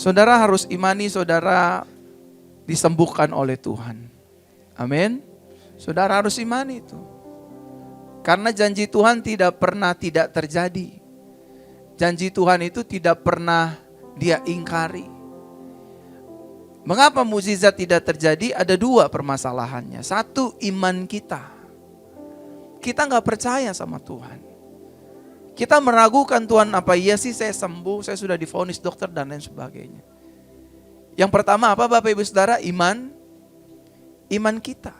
Saudara harus imani saudara disembuhkan oleh Tuhan. Amin. Saudara harus imani itu. Karena janji Tuhan tidak pernah tidak terjadi. Janji Tuhan itu tidak pernah Dia ingkari. Mengapa mukjizat tidak terjadi? Ada dua permasalahannya. Satu, iman kita. Kita nggak percaya sama Tuhan. Kita meragukan Tuhan, apa iya sih saya sembuh, saya sudah divonis dokter dan lain sebagainya. Yang pertama apa Bapak Ibu Saudara? Iman kita.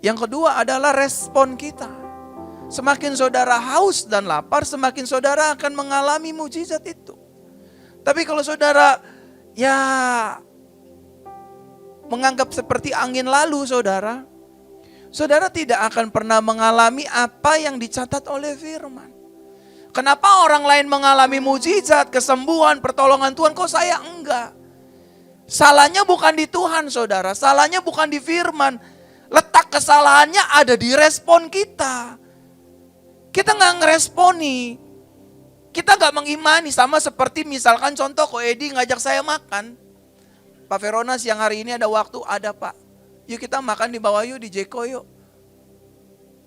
Yang kedua adalah respon kita. Semakin saudara haus dan lapar, semakin saudara akan mengalami mukjizat itu. Tapi kalau saudara menganggap seperti angin lalu saudara tidak akan pernah mengalami apa yang dicatat oleh firman. Kenapa orang lain mengalami mukjizat, kesembuhan, pertolongan Tuhan, kok saya enggak? Salahnya bukan di Tuhan saudara, salahnya bukan di firman. Letak kesalahannya ada di respon kita. Kita nggak ngeresponi, kita nggak mengimani. Sama seperti misalkan contoh Ko Edi ngajak saya makan. Pak Verona siang hari ini ada waktu, ada Pak. Yuk kita makan di bawah yuk, di Jeko yuk.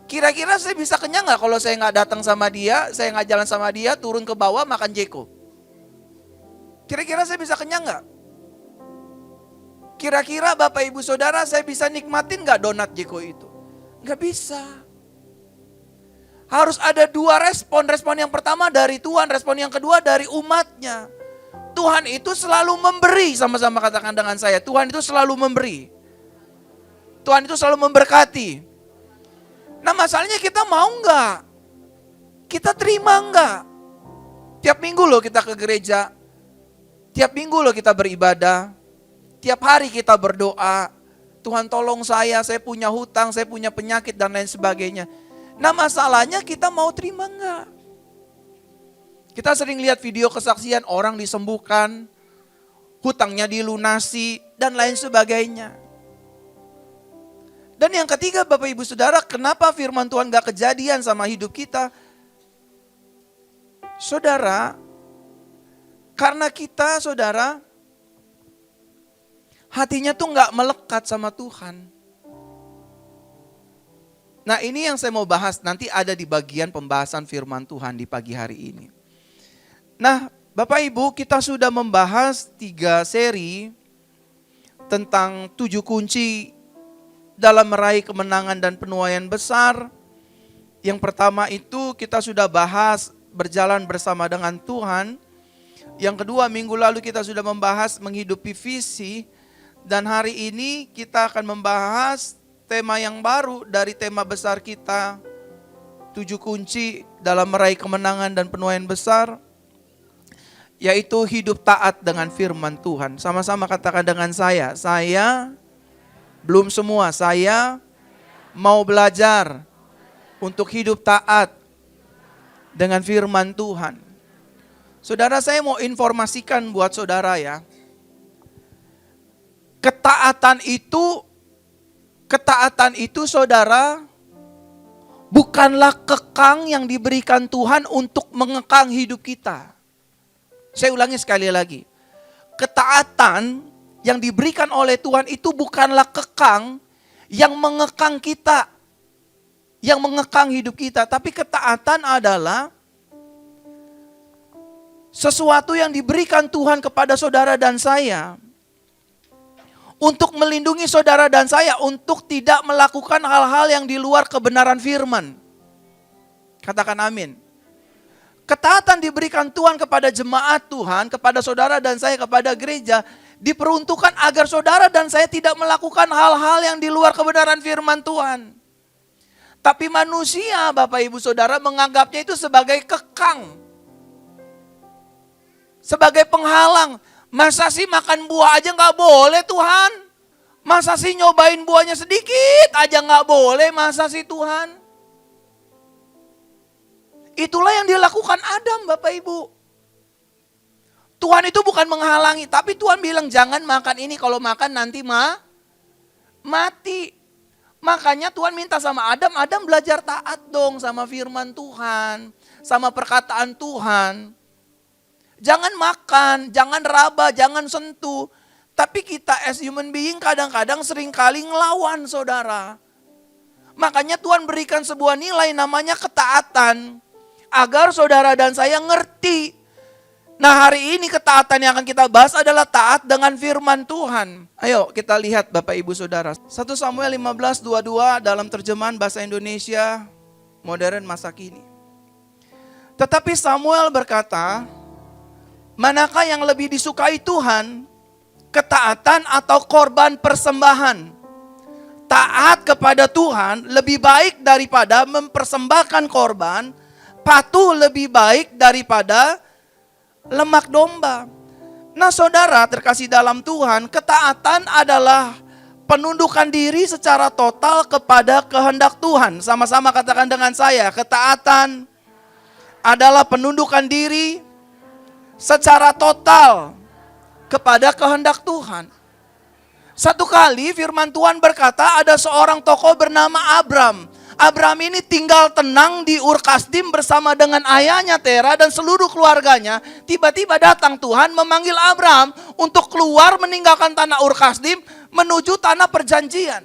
Kira-kira saya bisa kenyang nggak kalau saya nggak datang sama dia, saya nggak jalan sama dia, turun ke bawah makan Jeko? Kira-kira saya bisa kenyang nggak? Kira-kira Bapak Ibu Saudara saya bisa nikmatin nggak donat Jeko itu? Nggak bisa. Harus ada dua respon. Respon yang pertama dari Tuhan, respon yang kedua dari umatnya. Tuhan itu selalu memberi, sama-sama katakan dengan saya. Tuhan itu selalu memberi. Tuhan itu selalu memberkati. Nah masalahnya kita mau enggak? Kita terima enggak? Tiap minggu loh kita ke gereja. Tiap minggu loh kita beribadah. Tiap hari kita berdoa. Tuhan tolong saya punya hutang, saya punya penyakit dan lain sebagainya. Nah masalahnya kita mau terima enggak? Kita sering lihat video kesaksian orang disembuhkan, hutangnya dilunasi, dan lain sebagainya. Dan yang ketiga Bapak Ibu Saudara, kenapa firman Tuhan gak kejadian sama hidup kita? Saudara, karena kita saudara, hatinya tuh gak melekat sama Tuhan. Nah ini yang saya mau bahas, nanti ada di bagian pembahasan firman Tuhan di pagi hari ini. Nah Bapak Ibu, kita sudah membahas 3 seri tentang 7 kunci dalam meraih kemenangan dan penuaian besar. Yang pertama itu kita sudah bahas berjalan bersama dengan Tuhan. Yang kedua minggu lalu kita sudah membahas menghidupi visi. Dan hari ini kita akan membahas tema yang baru dari tema besar kita, 7 kunci dalam meraih kemenangan dan penuaian besar, yaitu hidup taat dengan firman Tuhan. Sama-sama katakan dengan saya belum semua, saya mau belajar untuk hidup taat dengan firman Tuhan. Saudara, saya mau informasikan buat saudara ya, Ketaatan itu saudara bukanlah kekang yang diberikan Tuhan untuk mengekang hidup kita. Saya ulangi sekali lagi. Ketaatan yang diberikan oleh Tuhan itu bukanlah kekang yang mengekang kita, yang mengekang hidup kita. Tapi ketaatan adalah sesuatu yang diberikan Tuhan kepada saudara dan saya untuk melindungi saudara dan saya untuk tidak melakukan hal-hal yang di luar kebenaran firman. Katakan amin. Ketaatan diberikan Tuhan kepada jemaat Tuhan, kepada saudara dan saya, kepada gereja, diperuntukkan agar saudara dan saya tidak melakukan hal-hal yang di luar kebenaran firman Tuhan. Tapi manusia, Bapak Ibu Saudara, menganggapnya itu sebagai kekang, sebagai penghalang. Masa sih makan buah aja gak boleh Tuhan? Masa sih nyobain buahnya sedikit aja gak boleh? Masa sih Tuhan? Itulah yang dilakukan Adam Bapak Ibu. Tuhan itu bukan menghalangi, tapi Tuhan bilang jangan makan ini, kalau makan nanti mati. Makanya Tuhan minta sama Adam belajar taat dong sama firman Tuhan, sama perkataan Tuhan. Jangan makan, jangan raba, jangan sentuh. Tapi kita as human being kadang-kadang seringkali ngelawan saudara. Makanya Tuhan berikan sebuah nilai namanya ketaatan. Agar saudara dan saya ngerti. Nah hari ini ketaatan yang akan kita bahas adalah taat dengan firman Tuhan. Ayo kita lihat Bapak Ibu Saudara. 1 Samuel 15:22 dalam terjemahan bahasa Indonesia modern masa kini. Tetapi Samuel berkata, manakah yang lebih disukai Tuhan? Ketaatan atau korban persembahan? Taat kepada Tuhan lebih baik daripada mempersembahkan korban. Patuh lebih baik daripada lemak domba. Nah saudara terkasih dalam Tuhan, ketaatan adalah penundukan diri secara total kepada kehendak Tuhan. Sama-sama katakan dengan saya, ketaatan adalah penundukan diri secara total kepada kehendak Tuhan. Satu kali firman Tuhan berkata ada seorang tokoh bernama Abram. Abram ini tinggal tenang di Ur Kasdim bersama dengan ayahnya Tera dan seluruh keluarganya. Tiba-tiba datang Tuhan memanggil Abram untuk keluar meninggalkan tanah Ur Kasdim menuju tanah perjanjian.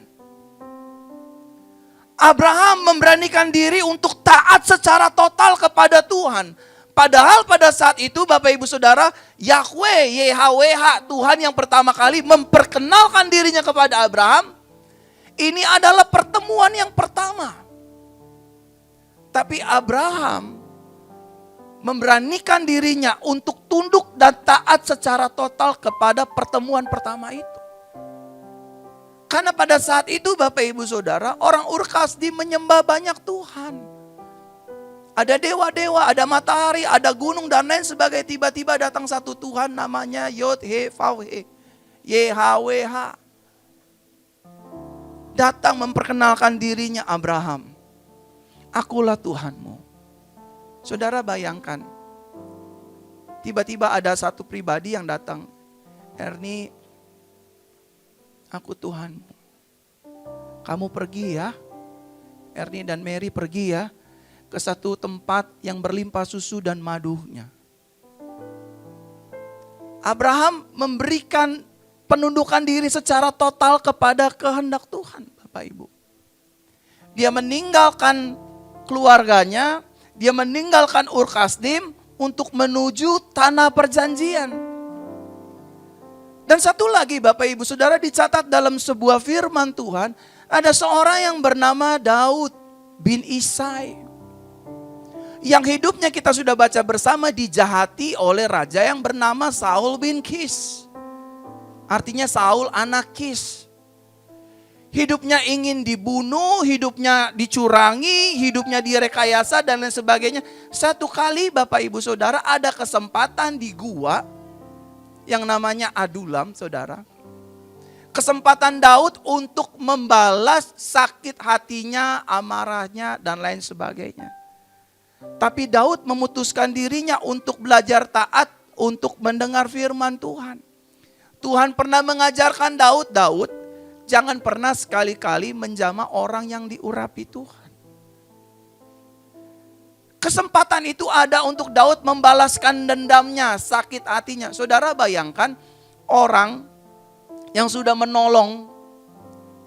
Abraham memberanikan diri untuk taat secara total kepada Tuhan. Padahal pada saat itu Bapak Ibu Saudara, Yahweh, YHWH, Tuhan yang pertama kali memperkenalkan dirinya kepada Abraham. Ini adalah pertemuan yang pertama. Tapi Abraham memberanikan dirinya untuk tunduk dan taat secara total kepada pertemuan pertama itu. Karena pada saat itu Bapak Ibu Saudara, orang Ur Kasdim menyembah banyak Tuhan. Ada dewa-dewa, ada matahari, ada gunung dan lain sebagainya. Tiba-tiba datang satu Tuhan namanya Yod-He-Vav-He, YHWH. Datang memperkenalkan dirinya Abraham. Akulah Tuhanmu. Saudara bayangkan. Tiba-tiba ada satu pribadi yang datang. Ernie, aku Tuhanmu. Kamu pergi ya. Ernie dan Mary pergi ya. Ke satu tempat yang berlimpah susu dan madunya. Abraham memberikan penundukan diri secara total kepada kehendak Tuhan, Bapak Ibu. Dia meninggalkan keluarganya, dia meninggalkan Ur Kasdim untuk menuju tanah perjanjian. Dan satu lagi Bapak Ibu Saudara dicatat dalam sebuah firman Tuhan, ada seorang yang bernama Daud bin Isai. Yang hidupnya kita sudah baca bersama dijahati oleh raja yang bernama Saul bin Kis. Artinya Saul anak Kis. Hidupnya ingin dibunuh, hidupnya dicurangi, hidupnya direkayasa dan lain sebagainya. Satu kali Bapak Ibu Saudara ada kesempatan di gua yang namanya Adulam saudara. Kesempatan Daud untuk membalas sakit hatinya, amarahnya dan lain sebagainya. Tapi Daud memutuskan dirinya untuk belajar taat, untuk mendengar firman Tuhan. Tuhan pernah mengajarkan Daud, jangan pernah sekali-kali menjamah orang yang diurapi Tuhan. Kesempatan itu ada untuk Daud membalaskan dendamnya, sakit hatinya. Saudara bayangkan orang yang sudah menolong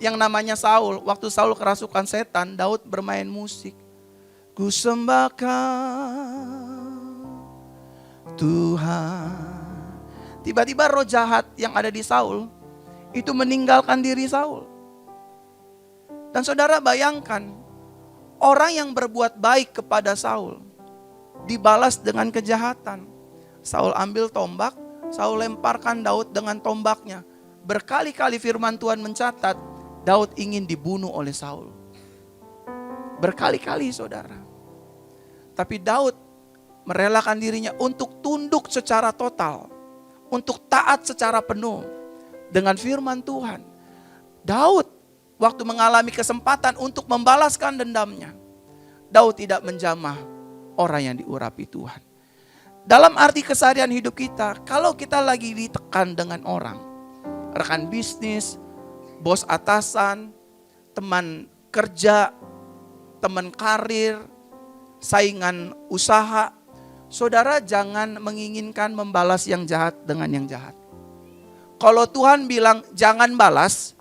yang namanya Saul. Waktu Saul kerasukan setan, Daud bermain musik. Ku sembahkan Tuhan. Tiba-tiba roh jahat yang ada di Saul itu meninggalkan diri Saul. Dan saudara bayangkan, orang yang berbuat baik kepada Saul dibalas dengan kejahatan. Saul ambil tombak, Saul lemparkan Daud dengan tombaknya. Berkali-kali firman Tuhan mencatat, Daud ingin dibunuh oleh Saul. Berkali-kali saudara. Tapi Daud merelakan dirinya untuk tunduk secara total. Untuk taat secara penuh dengan firman Tuhan. Daud waktu mengalami kesempatan untuk membalaskan dendamnya. Daud tidak menjamah orang yang diurapi Tuhan. Dalam arti keseharian hidup kita, kalau kita lagi ditekan dengan orang, rekan bisnis, bos atasan, teman kerja, teman karir, saingan usaha, saudara jangan menginginkan membalas yang jahat dengan yang jahat. Kalau Tuhan bilang jangan balas,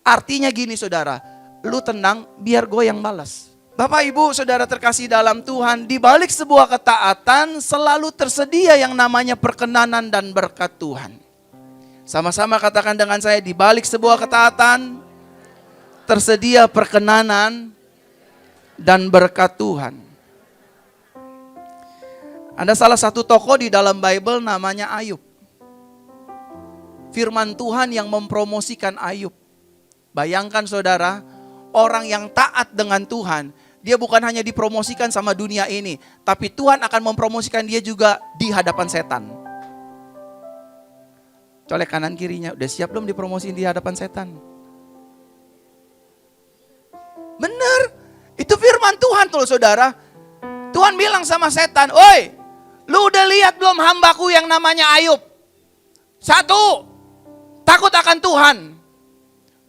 artinya gini saudara, lu tenang biar gue yang balas. Bapak Ibu saudara terkasih dalam Tuhan, di balik sebuah ketaatan selalu tersedia yang namanya perkenanan dan berkat Tuhan. Sama-sama katakan dengan saya, di balik sebuah ketaatan tersedia perkenanan dan berkat Tuhan. Ada salah satu tokoh di dalam Bible namanya Ayub. Firman Tuhan yang mempromosikan Ayub. Bayangkan saudara, orang yang taat dengan Tuhan, dia bukan hanya dipromosikan sama dunia ini, tapi Tuhan akan mempromosikan dia juga di hadapan setan. Colek kanan kirinya, udah siap belum dipromosiin di hadapan setan? Bener, itu firman Tuhan tuh saudara. Tuhan bilang sama setan, oi, lu udah lihat belum hambaku yang namanya Ayub? 1, takut akan Tuhan.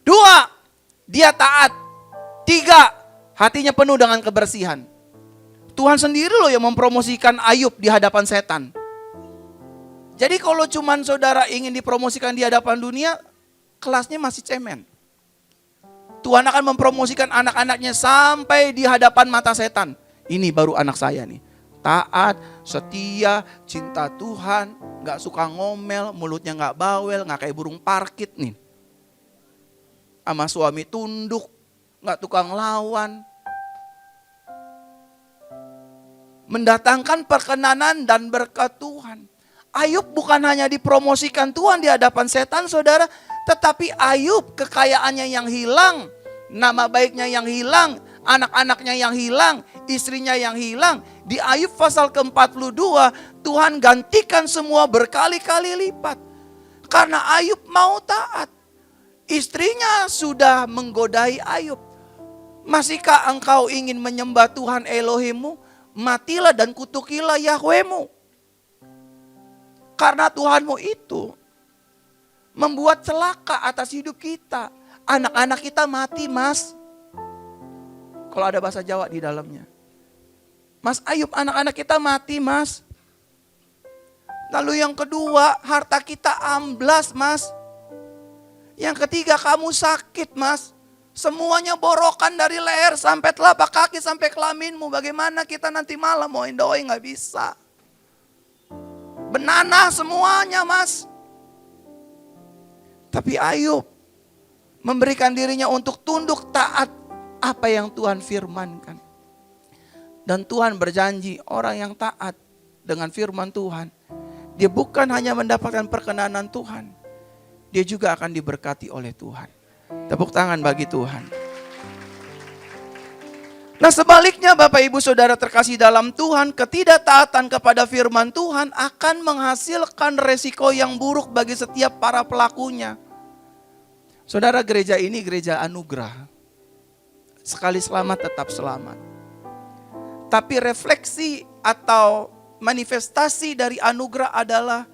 2, dia taat. 3, hatinya penuh dengan kebersihan. Tuhan sendiri loh yang mempromosikan Ayub di hadapan setan. Jadi kalau cuman saudara ingin dipromosikan di hadapan dunia, kelasnya masih cemen. Tuhan akan mempromosikan anak-anaknya sampai di hadapan mata setan. Ini baru anak saya nih. Taat, setia, cinta Tuhan, gak suka ngomel, mulutnya gak bawel, gak kayak burung parkit nih. Sama suami tunduk, gak tukang lawan. Mendatangkan perkenanan dan berkat Tuhan. Ayub bukan hanya dipromosikan Tuhan di hadapan setan saudara, tetapi Ayub kekayaannya yang hilang, nama baiknya yang hilang, anak-anaknya yang hilang, istrinya yang hilang. Di Ayub pasal ke-42 Tuhan gantikan semua berkali-kali lipat. Karena Ayub mau taat. Istrinya sudah menggodai Ayub. Masihkah engkau ingin menyembah Tuhan Elohimmu? Matilah dan kutukilah Yahwehmu. Karena Tuhanmu itu membuat celaka atas hidup kita. Anak-anak kita mati, Mas. Kalau ada bahasa Jawa di dalamnya. Mas Ayub, anak-anak kita mati, Mas. Lalu yang kedua, harta kita amblas, Mas. Yang ketiga, kamu sakit, Mas. Semuanya borokan dari leher sampai telapak kaki sampai kelaminmu. Bagaimana kita nanti malam mau doi gak bisa. Benanah semuanya, Mas. Tapi Ayub memberikan dirinya untuk tunduk taat apa yang Tuhan firmankan. Dan Tuhan berjanji orang yang taat dengan firman Tuhan, dia bukan hanya mendapatkan perkenanan Tuhan, dia juga akan diberkati oleh Tuhan. Tepuk tangan bagi Tuhan. Nah sebaliknya Bapak Ibu Saudara terkasih dalam Tuhan, ketidaktaatan kepada firman Tuhan akan menghasilkan resiko yang buruk bagi setiap para pelakunya. Saudara, gereja ini gereja anugerah. Sekali selamat tetap selamat. Tapi refleksi atau manifestasi dari anugerah adalah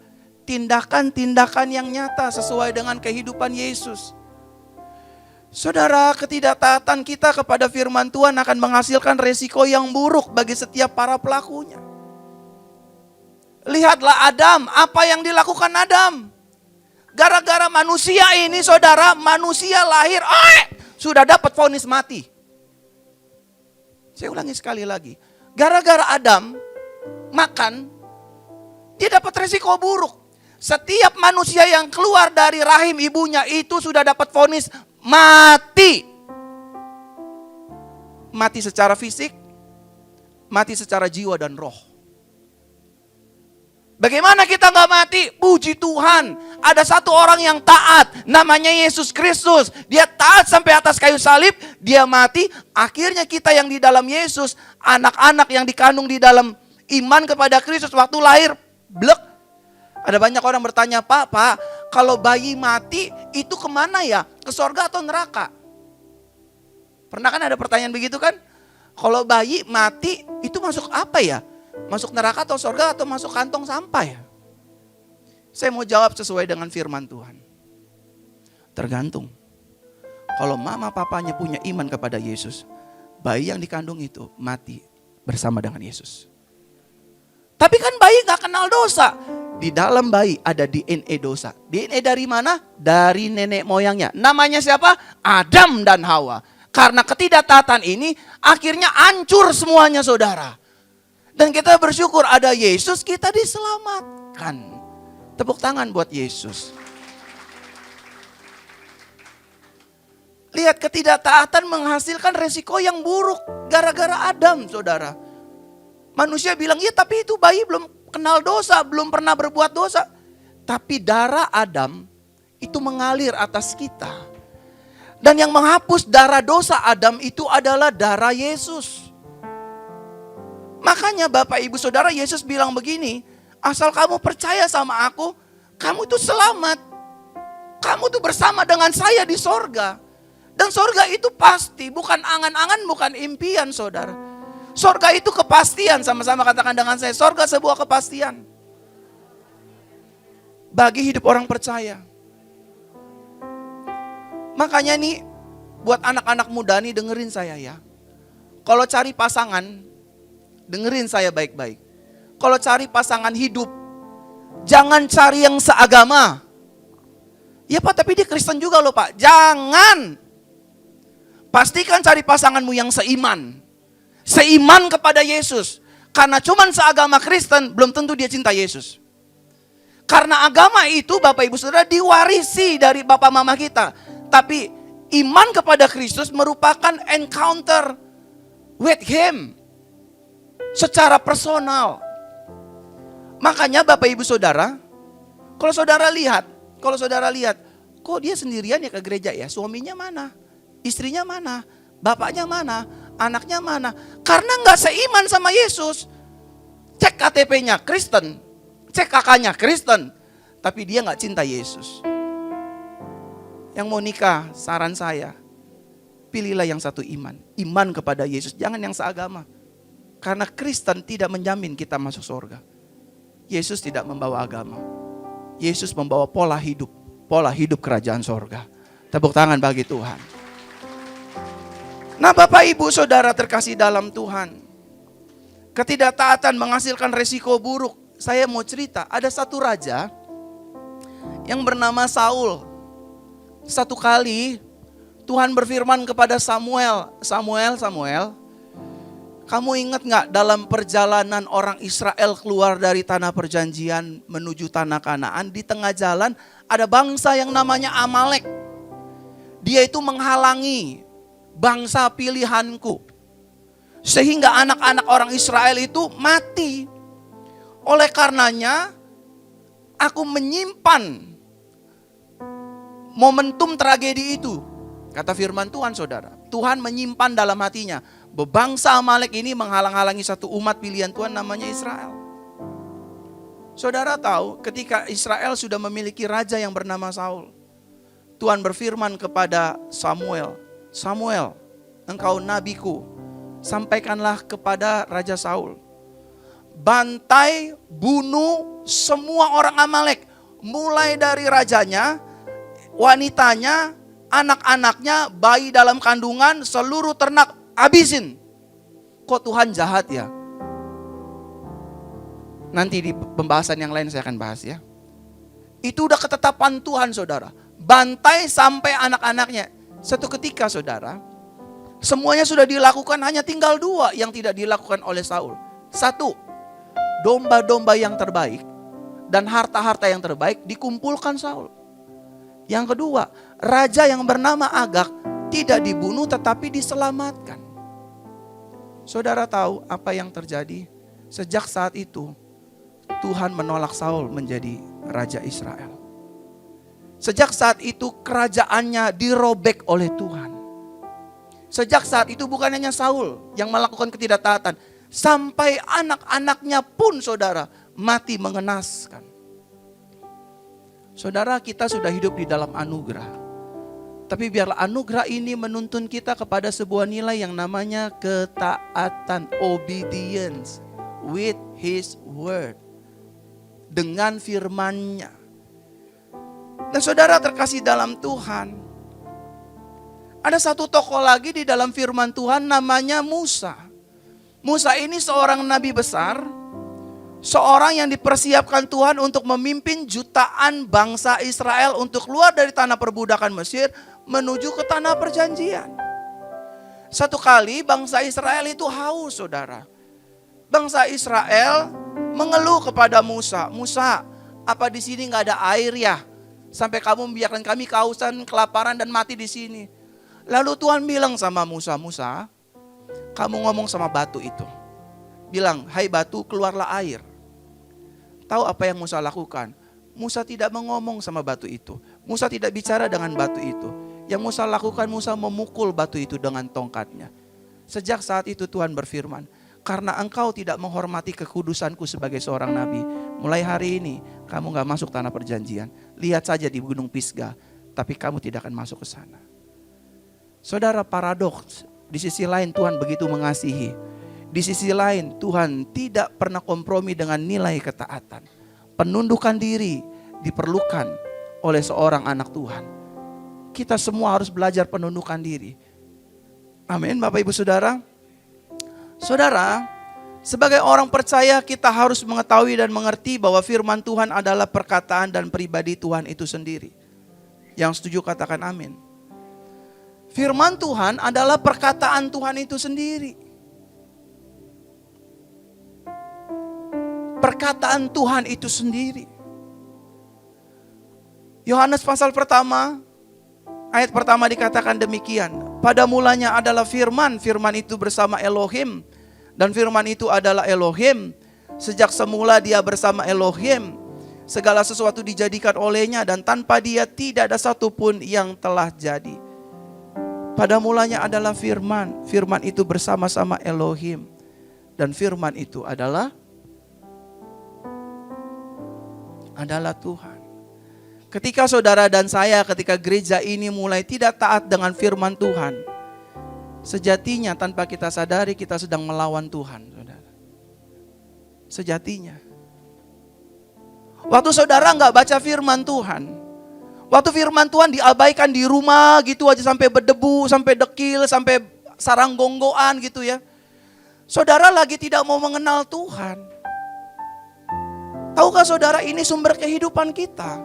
tindakan-tindakan yang nyata sesuai dengan kehidupan Yesus. Saudara, ketidaktaatan kita kepada firman Tuhan akan menghasilkan resiko yang buruk bagi setiap para pelakunya. Lihatlah Adam, apa yang dilakukan Adam. Gara-gara manusia ini saudara, manusia lahir, sudah dapat vonis mati. Saya ulangi sekali lagi. Gara-gara Adam makan, dia dapat resiko buruk. Setiap manusia yang keluar dari rahim ibunya itu sudah dapat vonis mati. Mati secara fisik, mati secara jiwa dan roh. Bagaimana kita gak mati? Puji Tuhan, ada satu orang yang taat, namanya Yesus Kristus. Dia taat sampai atas kayu salib, dia mati. Akhirnya kita yang di dalam Yesus, anak-anak yang dikandung di dalam iman kepada Kristus, waktu lahir, blek. Ada banyak orang bertanya, Pak, kalau bayi mati itu kemana ya? Ke sorga atau neraka? Pernah kan ada pertanyaan begitu kan? Kalau bayi mati itu masuk apa ya? Masuk neraka atau sorga atau masuk kantong sampah ya? Saya mau jawab sesuai dengan firman Tuhan. Tergantung. Kalau mama papanya punya iman kepada Yesus, bayi yang dikandung itu mati bersama dengan Yesus. Tapi kan bayi gak kenal dosa. Di dalam bayi ada DNA dosa. DNA dari mana? Dari nenek moyangnya. Namanya siapa? Adam dan Hawa. Karena ketidaktaatan ini akhirnya hancur semuanya saudara. Dan kita bersyukur ada Yesus, kita diselamatkan. Tepuk tangan buat Yesus. Lihat, ketidaktaatan menghasilkan resiko yang buruk. Gara-gara Adam saudara. Manusia bilang, ya tapi itu bayi belum kenal dosa, belum pernah berbuat dosa. Tapi darah Adam itu mengalir atas kita. Dan yang menghapus darah dosa Adam itu adalah darah Yesus. Makanya Bapak Ibu Saudara, Yesus bilang begini, asal kamu percaya sama aku, kamu itu selamat. Kamu tuh bersama dengan saya di sorga. Dan sorga itu pasti, bukan angan-angan, bukan impian saudara. Sorga itu kepastian, sama-sama katakan dengan saya, sorga sebuah kepastian. Bagi hidup orang percaya. Makanya nih, buat anak-anak muda nih dengerin saya ya. Kalau cari pasangan, dengerin saya baik-baik. Kalau cari pasangan hidup, jangan cari yang seagama. Ya Pak, tapi dia Kristen juga loh Pak. Jangan. Pastikan cari pasanganmu yang seiman. Seiman kepada Yesus. Karena cuman seagama Kristen, belum tentu dia cinta Yesus. Karena agama itu Bapak Ibu Saudara diwarisi dari Bapak Mama kita. Tapi iman kepada Kristus merupakan encounter with Him. Secara personal. Makanya Bapak Ibu Saudara, kalau saudara lihat, kok dia sendirian ya ke gereja ya? Suaminya mana? Istrinya mana? Bapaknya mana? Anaknya mana? Karena gak seiman sama Yesus. Cek KTP-nya Kristen, cek kakaknya Kristen, tapi dia gak cinta Yesus. Yang mau nikah, saran saya, pilihlah yang satu iman. Iman kepada Yesus, jangan yang seagama. Karena Kristen tidak menjamin kita masuk surga. Yesus tidak membawa agama. Yesus membawa pola hidup kerajaan surga. Tepuk tangan bagi Tuhan. Nah Bapak Ibu Saudara terkasih dalam Tuhan. Ketidaktaatan menghasilkan resiko buruk. Saya mau cerita, ada satu raja yang bernama Saul. Satu kali Tuhan berfirman kepada Samuel, kamu ingat gak dalam perjalanan orang Israel keluar dari tanah perjanjian menuju tanah Kanaan, di tengah jalan ada bangsa yang namanya Amalek. Dia itu menghalangi bangsa pilihanku. Sehingga anak-anak orang Israel itu mati. Oleh karenanya aku menyimpan momentum tragedi itu. Kata firman Tuhan saudara. Tuhan menyimpan dalam hatinya. Bangsa Amalek ini menghalang-halangi satu umat pilihan Tuhan namanya Israel. Saudara tahu ketika Israel sudah memiliki raja yang bernama Saul. Tuhan berfirman kepada Samuel. Samuel, engkau nabiku. Sampaikanlah kepada Raja Saul. Bantai, bunuh semua orang Amalek. Mulai dari rajanya, wanitanya, anak-anaknya, bayi dalam kandungan, seluruh ternak, habisin. Kok Tuhan jahat ya? Nanti di pembahasan yang lain saya akan bahas ya. Itu udah ketetapan Tuhan saudara. Bantai sampai anak-anaknya. Satu ketika saudara, semuanya sudah dilakukan, hanya tinggal dua yang tidak dilakukan oleh Saul. Satu, domba-domba yang terbaik dan harta-harta yang terbaik dikumpulkan Saul. Yang kedua, raja yang bernama Agag tidak dibunuh tetapi diselamatkan. Saudara tahu apa yang terjadi? Sejak saat itu Tuhan menolak Saul menjadi raja Israel. Sejak saat itu kerajaannya dirobek oleh Tuhan. Sejak saat itu bukan hanya Saul yang melakukan ketidaktaatan. Sampai anak-anaknya pun saudara mati mengenaskan. Saudara, kita sudah hidup di dalam anugerah. Tapi biarlah anugerah ini menuntun kita kepada sebuah nilai yang namanya ketaatan. Obedience with His word. Dengan firman-Nya. Dan saudara terkasih dalam Tuhan. Ada satu tokoh lagi di dalam firman Tuhan namanya Musa. Musa ini seorang nabi besar. Seorang yang dipersiapkan Tuhan untuk memimpin jutaan bangsa Israel untuk keluar dari tanah perbudakan Mesir menuju ke tanah perjanjian. Satu kali bangsa Israel itu haus, saudara. Bangsa Israel mengeluh kepada Musa. Musa, apa di sini nggak ada air ya? Sampai kamu membiarkan kami kehausan, kelaparan dan mati di sini. Lalu Tuhan bilang sama Musa, Musa, kamu ngomong sama batu itu. Bilang, hai batu, keluarlah air. Tahu apa yang Musa lakukan? Musa tidak mengomong sama batu itu. Musa tidak bicara dengan batu itu. Yang Musa lakukan, Musa memukul batu itu dengan tongkatnya. Sejak saat itu Tuhan berfirman, karena engkau tidak menghormati kekudusanku sebagai seorang nabi, mulai hari ini kamu gak masuk tanah perjanjian. Lihat saja di gunung Pisga, tapi kamu tidak akan masuk ke sana. Saudara, paradoks. Di sisi lain Tuhan begitu mengasihi. Di sisi lain Tuhan tidak pernah kompromi dengan nilai ketaatan. Penundukan diri diperlukan oleh seorang anak Tuhan. Kita semua harus belajar penundukan diri. Amin, Bapak Ibu Saudara. Saudara, sebagai orang percaya kita harus mengetahui dan mengerti bahwa firman Tuhan adalah perkataan dan pribadi Tuhan itu sendiri. Yang setuju katakan amin. Firman Tuhan adalah perkataan Tuhan itu sendiri. Perkataan Tuhan itu sendiri. Yohanes pasal pertama, ayat pertama dikatakan demikian. Pada mulanya adalah firman, firman itu bersama Elohim. Dan firman itu adalah Elohim. Sejak semula dia bersama Elohim. Segala sesuatu dijadikan olehnya dan tanpa dia tidak ada satupun yang telah jadi. Pada mulanya adalah firman, firman itu bersama-sama Elohim. Dan firman itu adalah Tuhan. Ketika saudara dan saya, ketika gereja ini mulai tidak taat dengan firman Tuhan, sejatinya tanpa kita sadari kita sedang melawan Tuhan, saudara. Sejatinya. Waktu saudara nggak baca firman Tuhan, waktu firman Tuhan diabaikan di rumah gitu aja sampai berdebu, sampai dekil, sampai sarang gonggoan gitu ya. Saudara lagi tidak mau mengenal Tuhan. Tahukah saudara, ini sumber kehidupan kita.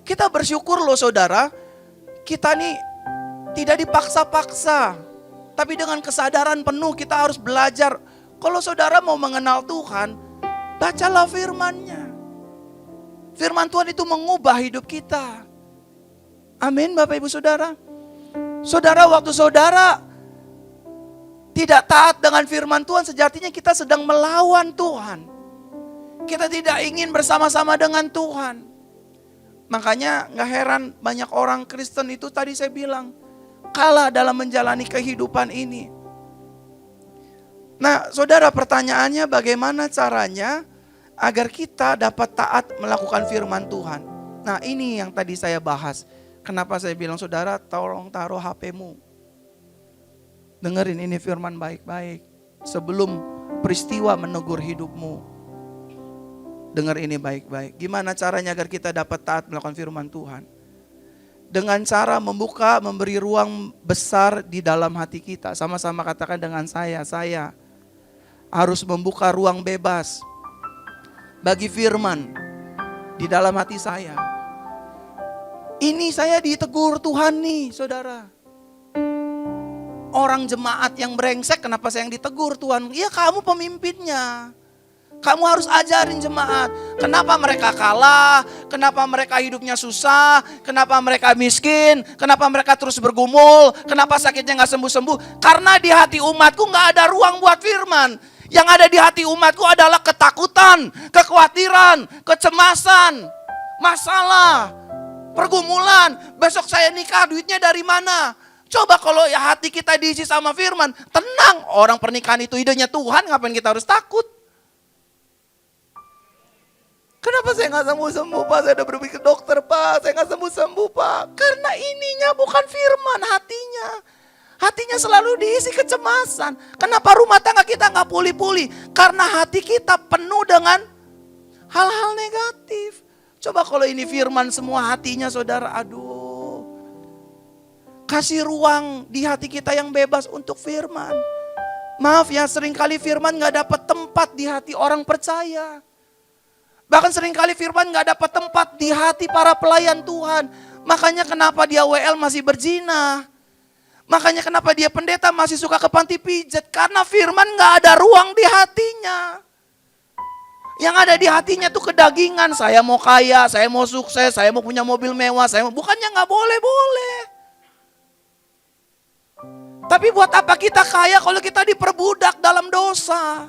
Kita bersyukur loh saudara, kita nih tidak dipaksa-paksa. Tapi dengan kesadaran penuh kita harus belajar. Kalau saudara mau mengenal Tuhan, bacalah firman-Nya. Firman Tuhan itu mengubah hidup kita. Amin Bapak Ibu Saudara. Saudara, waktu saudara tidak taat dengan firman Tuhan, sejatinya kita sedang melawan Tuhan. Kita tidak ingin bersama-sama dengan Tuhan. Makanya gak heran banyak orang Kristen itu tadi saya bilang kalah dalam menjalani kehidupan ini. Nah saudara, pertanyaannya bagaimana caranya agar kita dapat taat melakukan firman Tuhan. Nah ini yang tadi saya bahas. Kenapa saya bilang saudara tolong taruh HP-mu. Dengerin ini firman baik-baik. Sebelum peristiwa menegur hidupmu. Dengar ini baik-baik. Gimana caranya agar kita dapat taat melakukan firman Tuhan? Dengan cara membuka, memberi ruang besar di dalam hati kita. Sama-sama katakan dengan saya harus membuka ruang bebas bagi firman di dalam hati saya. Ini saya ditegur Tuhan nih, saudara. Orang jemaat yang brengsek, kenapa saya yang ditegur Tuhan? Ya kamu pemimpinnya. Kamu harus ajarin jemaat. Kenapa mereka kalah? Kenapa mereka hidupnya susah? Kenapa mereka miskin? Kenapa mereka terus bergumul? Kenapa sakitnya gak sembuh-sembuh? Karena di hati umatku gak ada ruang buat firman. Yang ada di hati umatku adalah ketakutan, kekhawatiran, kecemasan, masalah, pergumulan. Besok saya nikah, duitnya dari mana? Coba kalau ya hati kita diisi sama firman, tenang. Orang pernikahan itu idenya Tuhan, ngapain kita harus takut? Kenapa saya gak sembuh-sembuh Pak? Saya udah berpikir dokter Pak, saya gak sembuh-sembuh Pak. Karena ininya bukan firman, hatinya. Hatinya selalu diisi kecemasan. Kenapa rumah tangga kita gak pulih-pulih? Karena hati kita penuh dengan hal-hal negatif. Coba kalau ini firman semua hatinya saudara, aduh. Kasih ruang di hati kita yang bebas untuk firman. Maaf ya, seringkali firman gak dapat tempat di hati orang percaya. Bahkan seringkali firman gak dapat tempat di hati para pelayan Tuhan. Makanya kenapa dia WL masih berzina. Makanya kenapa dia pendeta masih suka ke panti pijat. Karena firman gak ada ruang di hatinya. Yang ada di hatinya tuh kedagingan. Saya mau kaya, saya mau sukses, saya mau punya mobil mewah. Bukannya gak boleh-boleh. Tapi buat apa kita kaya kalau kita diperbudak dalam dosa?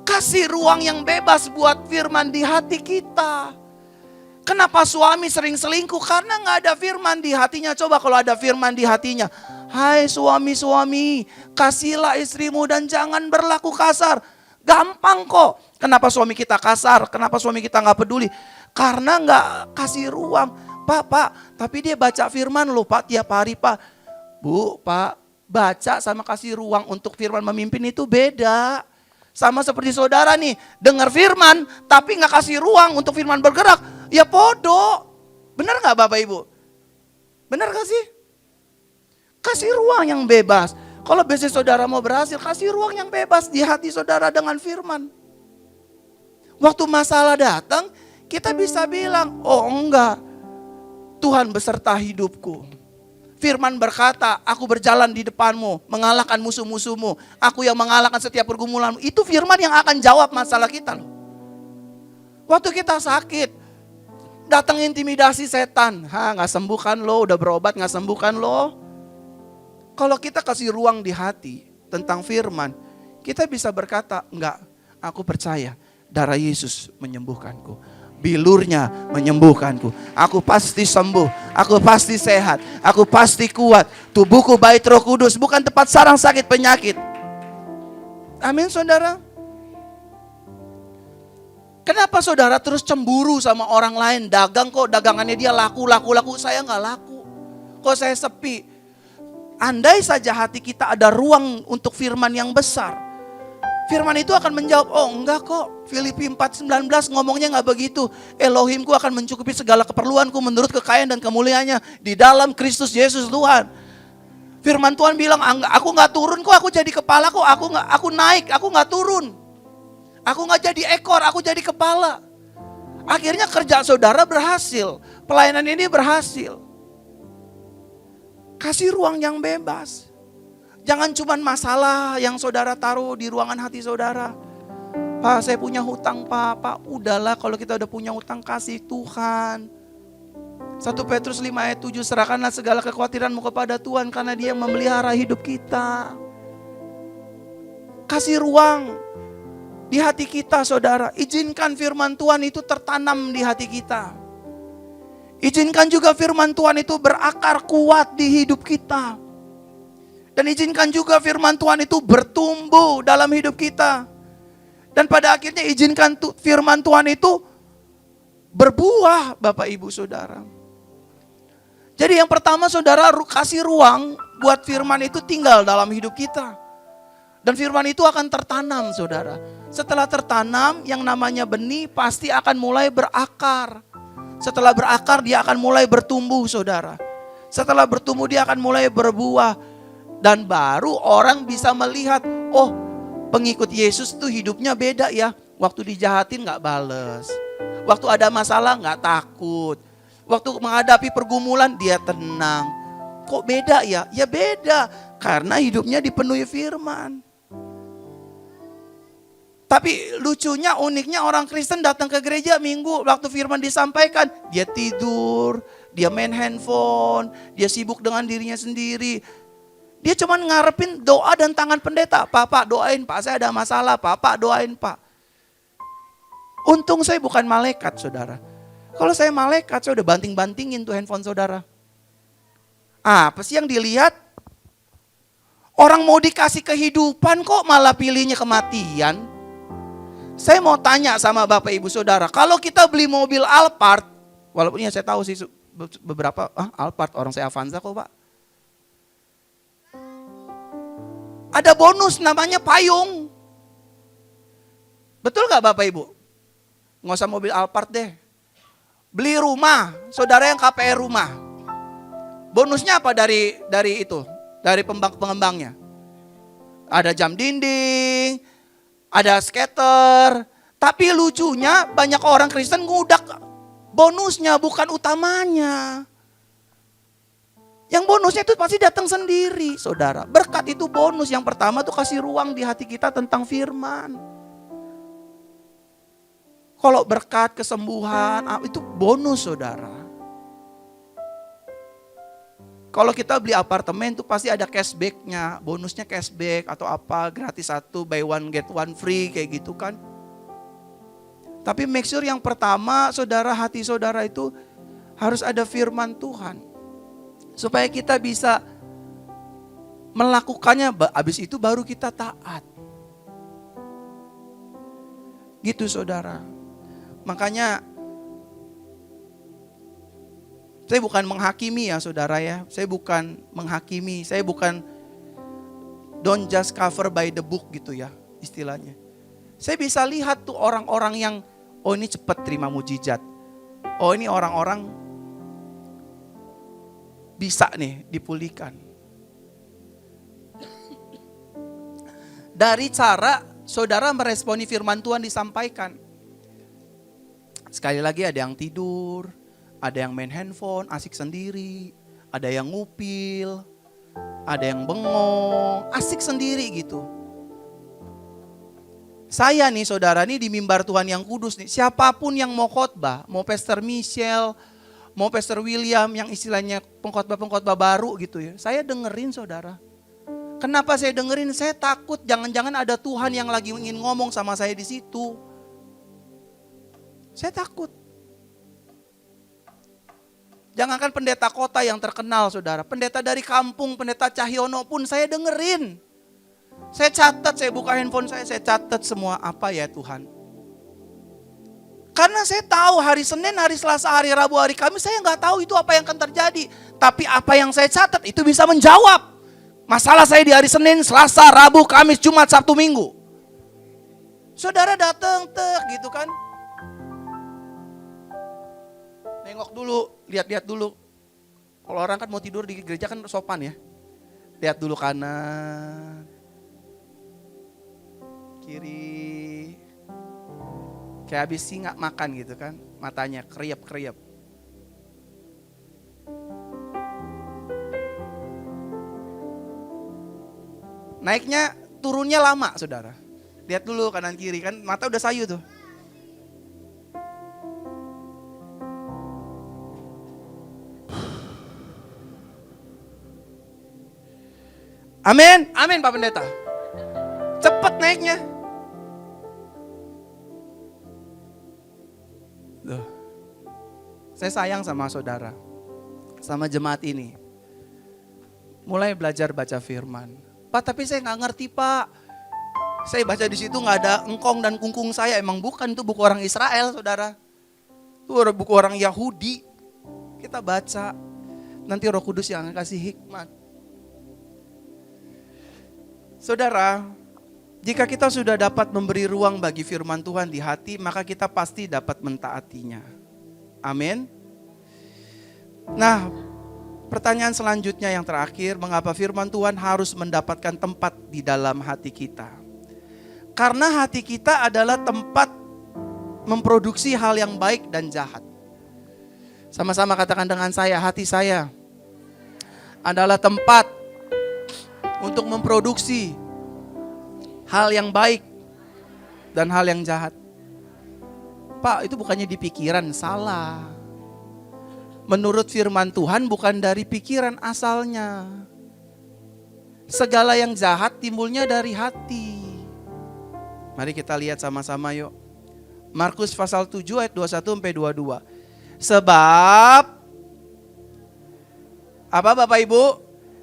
Kasih ruang yang bebas buat firman di hati kita. Kenapa suami sering selingkuh? Karena gak ada firman di hatinya. Coba kalau ada firman di hatinya. Hai suami-suami, kasihlah istrimu dan jangan berlaku kasar. Gampang kok. Kenapa suami kita kasar? Kenapa suami kita gak peduli? Karena gak kasih ruang. Pak, tapi dia baca firman loh Pak tiap hari Pak. Bu, Pak, baca sama kasih ruang untuk firman memimpin itu beda. Sama seperti saudara nih, dengar firman tapi gak kasih ruang untuk firman bergerak. Ya bodoh. Benar gak Bapak Ibu? Benar gak sih? Kasih ruang yang bebas. Kalau bisnis saudara mau berhasil, kasih ruang yang bebas di hati saudara dengan firman. Waktu masalah datang, kita bisa bilang, oh enggak, Tuhan beserta hidupku. Firman berkata, aku berjalan di depanmu, mengalahkan musuh-musuhmu. Aku yang mengalahkan setiap pergumulanmu. Itu firman yang akan jawab masalah kita loh. Waktu kita sakit, datang intimidasi setan. Gak sembuhkan lo, udah berobat gak sembuhkan lo. Kalau kita kasih ruang di hati tentang firman, kita bisa berkata, enggak, aku percaya darah Yesus menyembuhkanku. Bilurnya menyembuhkanku. Aku pasti sembuh. Aku pasti sehat. Aku pasti kuat. Tubuhku bait Roh Kudus. Bukan tempat sarang sakit penyakit. Amin saudara. Kenapa saudara terus cemburu sama orang lain? Dagang kok dagangannya dia laku. Saya gak laku. Kok saya sepi? Andai saja hati kita ada ruang untuk firman yang besar. Firman itu akan menjawab, oh enggak kok. Filipi 4:19 ngomongnya gak begitu. Elohimku akan mencukupi segala keperluanku menurut kekayaan dan kemuliaannya di dalam Kristus Yesus Tuhan. Firman Tuhan bilang, aku gak turun kok, aku jadi kepala kok. Aku naik, aku gak turun. Aku gak jadi ekor, aku jadi kepala. Akhirnya kerja saudara berhasil. Pelayanan ini berhasil. Kasih ruang yang bebas. Jangan cuma masalah yang saudara taruh di ruangan hati saudara. Pak, saya punya hutang Pak. Udahlah kalau kita udah punya hutang kasih Tuhan. 1 Petrus 5 ayat 7, serahkanlah segala kekhawatiranmu kepada Tuhan karena Dia yang memelihara hidup kita. Kasih ruang di hati kita saudara. Izinkan firman Tuhan itu tertanam di hati kita. Izinkan juga firman Tuhan itu berakar kuat di hidup kita. Dan izinkan juga firman Tuhan itu bertumbuh dalam hidup kita. Dan pada akhirnya izinkan firman Tuhan itu berbuah Bapak Ibu Saudara. Jadi yang pertama saudara kasih ruang buat firman itu tinggal dalam hidup kita. Dan firman itu akan tertanam saudara. Setelah tertanam yang namanya benih pasti akan mulai berakar. Setelah berakar dia akan mulai bertumbuh saudara. Setelah bertumbuh dia akan mulai berbuah. Dan baru orang bisa melihat, oh pengikut Yesus tuh hidupnya beda ya. Waktu dijahatin gak bales. Waktu ada masalah gak takut. Waktu menghadapi pergumulan dia tenang. Kok beda ya? Ya beda. Karena hidupnya dipenuhi firman. Tapi lucunya, uniknya orang Kristen datang ke gereja minggu. Waktu firman disampaikan, dia tidur. Dia main handphone. Dia sibuk dengan dirinya sendiri. Dia cuma ngarepin doa dan tangan pendeta. Pak doain Pak, saya ada masalah. Pak doain Pak. Untung saya bukan malaikat saudara. Kalau saya malaikat saya udah banting-bantingin tuh handphone saudara. Apa sih yang dilihat? Orang mau dikasih kehidupan kok malah pilihnya kematian. Saya mau tanya sama Bapak Ibu Saudara. Kalau kita beli mobil Alphard. Walaupun ya saya tahu sih beberapa Alphard, orang saya Avanza kok Pak. Ada bonus namanya payung. Betul gak Bapak Ibu? Nggak usah mobil Alphard deh. Beli rumah, saudara yang KPR rumah. Bonusnya apa dari itu? Dari pengembangnya? Ada jam dinding, ada skater. Tapi lucunya banyak orang Kristen ngudak bonusnya bukan utamanya. Yang bonusnya itu pasti datang sendiri, saudara. Berkat itu bonus. Yang pertama tuh kasih ruang di hati kita tentang firman. Kalau berkat, kesembuhan, itu bonus, saudara. Kalau kita beli apartemen tuh pasti ada cashback-nya. Bonusnya cashback atau apa, gratis satu, buy one get one free, kayak gitu kan. Tapi make sure yang pertama, saudara, hati saudara itu harus ada firman Tuhan. Supaya kita bisa melakukannya, habis itu baru kita taat. Gitu, saudara. Makanya saya bukan menghakimi ya, saudara ya. Saya bukan menghakimi, saya bukan don't just cover by the book gitu ya istilahnya. Saya bisa lihat tuh orang-orang yang, oh ini cepat terima mujizat. Oh ini orang-orang bisa nih dipulihkan. Dari cara saudara meresponi firman Tuhan disampaikan. Sekali lagi ada yang tidur, ada yang main handphone, asik sendiri, ada yang ngupil, ada yang bengong, asik sendiri gitu. Saya nih saudara nih di mimbar Tuhan yang kudus nih, siapapun yang mau khotbah, mau Pastor Michelle, mau Pastor William yang istilahnya pengkhotbah-pengkhotbah baru gitu ya. Saya dengerin, saudara. Kenapa saya dengerin? Saya takut jangan-jangan ada Tuhan yang lagi ingin ngomong sama saya di situ. Saya takut. Jangankan pendeta kota yang terkenal, saudara. Pendeta dari kampung, pendeta Cahyono pun saya dengerin. Saya catat, saya buka handphone saya catat semua apa ya Tuhan. Karena saya tahu hari Senin, hari Selasa, hari Rabu, hari Kamis saya nggak tahu itu apa yang akan terjadi. Tapi apa yang saya catat itu bisa menjawab masalah saya di hari Senin, Selasa, Rabu, Kamis, Jumat, Sabtu, Minggu. Saudara datang gitu kan. Nengok dulu, lihat-lihat dulu. Kalau orang kan mau tidur di gereja kan sopan ya. Lihat dulu kanan, kiri. Kayak habis singa makan gitu kan. Matanya kriep-kriep. Naiknya, turunnya lama, saudara. Lihat dulu kanan kiri kan, mata udah sayu tuh. Amin, amin Pak Pendeta. Cepet naiknya. Duh. Saya sayang sama saudara, sama jemaat ini. Mulai belajar baca firman. Pak, tapi saya nggak ngerti Pak. Saya baca di situ nggak ada engkong dan kungkung saya. Emang bukan, itu buku orang Israel, saudara. Itu buku orang Yahudi. Kita baca. Nanti Roh Kudus yang akan kasih hikmat. Saudara, jika kita sudah dapat memberi ruang bagi firman Tuhan di hati, maka kita pasti dapat mentaatinya. Amin. Nah, pertanyaan selanjutnya yang terakhir, mengapa firman Tuhan harus mendapatkan tempat di dalam hati kita? Karena hati kita adalah tempat memproduksi hal yang baik dan jahat. Sama-sama katakan dengan saya, hati saya adalah tempat untuk memproduksi hal yang baik dan hal yang jahat. Pak, itu bukannya di pikiran, salah. Menurut firman Tuhan bukan dari pikiran asalnya. Segala yang jahat timbulnya dari hati. Mari kita lihat sama-sama yuk. Markus pasal 7 ayat 21-22. Sebab, apa Bapak Ibu?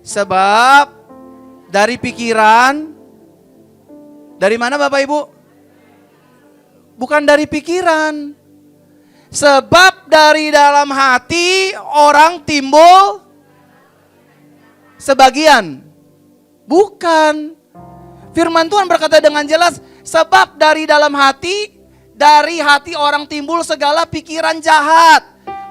Sebab dari pikiran, dari mana Bapak Ibu? Bukan dari pikiran. Sebab dari dalam hati orang timbul sebagian. Bukan. Firman Tuhan berkata dengan jelas, sebab dari dalam hati, dari hati orang timbul segala pikiran jahat,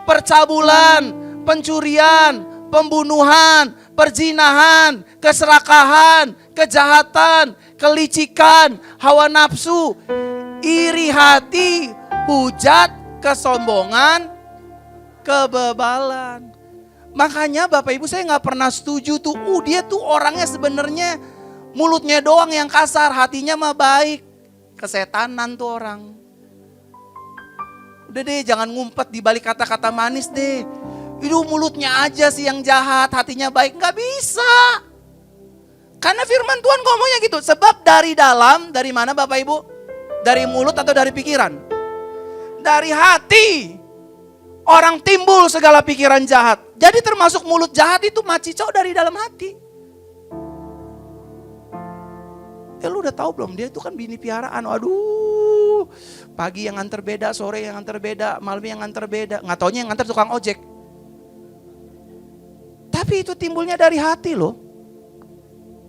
percabulan, pencurian, pembunuhan, perzinahan, keserakahan, kejahatan, kelicikan, hawa nafsu, iri hati, hujat, kesombongan, kebebalan. Makanya Bapak Ibu saya gak pernah setuju tuh, dia tuh orangnya sebenarnya mulutnya doang yang kasar, hatinya mah baik. Kesetanan tuh orang. Udah deh, jangan ngumpet di balik kata-kata manis deh. Itu mulutnya aja sih yang jahat, hatinya baik. Gak bisa. Karena firman Tuhan ngomongnya gitu. Sebab dari dalam, dari mana Bapak Ibu? Dari mulut atau dari pikiran? Dari hati. Orang timbul segala pikiran jahat. Jadi termasuk mulut jahat itu macicau dari dalam hati. Lu udah tahu belum, dia itu kan bini piaraan. Aduh, pagi yang nganter beda, sore yang nganter beda, malam yang nganter beda. Nggak taunya yang nganter tukang ojek. Tapi itu timbulnya dari hati loh.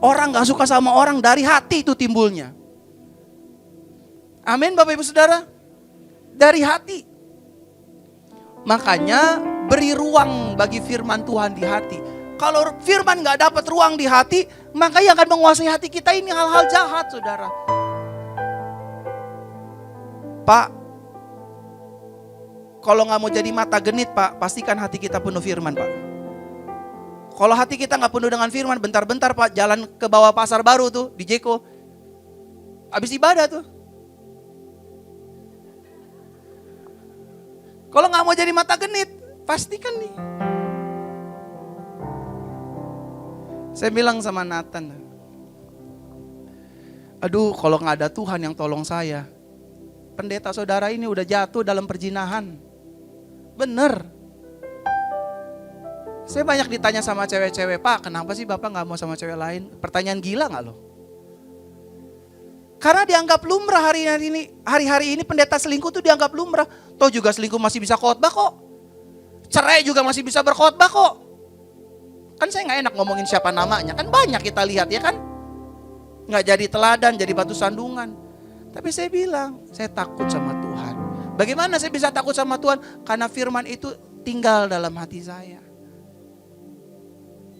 Orang gak suka sama orang dari hati itu timbulnya. Amin Bapak Ibu Saudara. Dari hati. Makanya beri ruang bagi firman Tuhan di hati. Kalau firman gak dapat ruang di hati, maka yang akan menguasai hati kita ini hal-hal jahat, saudara. Pak, kalau gak mau jadi mata genit Pak, pastikan hati kita penuh firman Pak. Kalau hati kita gak penuh dengan firman, bentar-bentar Pak, jalan ke bawah pasar baru tuh, di Jeko. Habis ibadah tuh. Kalau gak mau jadi mata genit, pastikan nih. Saya bilang sama Nathan, aduh kalau gak ada Tuhan yang tolong saya, pendeta saudara ini udah jatuh dalam perzinahan. Bener. Saya banyak ditanya sama cewek-cewek, Pak kenapa sih Bapak gak mau sama cewek lain? Pertanyaan gila gak loh? Karena dianggap lumrah hari-hari ini pendeta selingkuh tuh dianggap lumrah. Toh juga selingkuh masih bisa khotbah kok. Cerai juga masih bisa berkhotbah kok. Kan saya gak enak ngomongin siapa namanya, kan banyak kita lihat ya kan. Gak jadi teladan, jadi batu sandungan. Tapi saya bilang, saya takut sama Tuhan. Bagaimana saya bisa takut sama Tuhan? Karena firman itu tinggal dalam hati saya.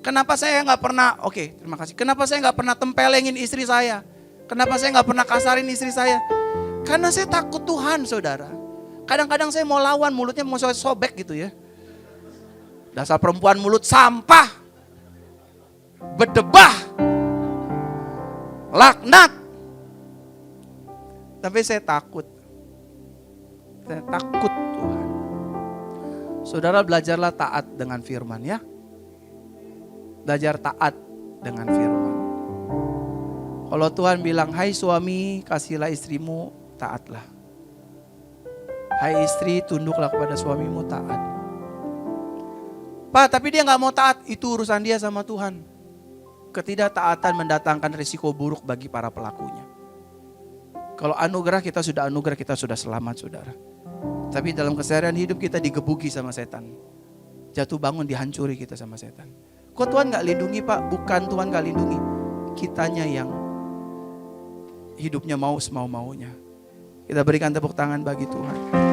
Kenapa saya gak pernah, terima kasih. Kenapa saya gak pernah tempelengin istri saya? Kenapa saya gak pernah kasarin istri saya? Karena saya takut Tuhan saudara. Kadang-kadang saya mau lawan, mulutnya mau saya sobek gitu ya. Dasar perempuan mulut sampah. Berdebah, laknat. Tapi saya takut Tuhan. Saudara belajarlah taat dengan firman ya. Belajar taat dengan firman. Kalau Tuhan bilang, hai suami kasihlah istrimu, taatlah. Hai istri tunduklah kepada suamimu, taat. Pak tapi dia gak mau taat, itu urusan dia sama Tuhan. Ketidaktaatan mendatangkan risiko buruk bagi para pelakunya. Kalau anugerah kita sudah selamat saudara. Tapi dalam keseharian hidup kita digebuki sama setan. Jatuh bangun dihancuri kita sama setan. Kok Tuhan gak lindungi Pak? Bukan Tuhan gak lindungi. Kitanya yang hidupnya mau semau-maunya. Kita berikan tepuk tangan bagi Tuhan.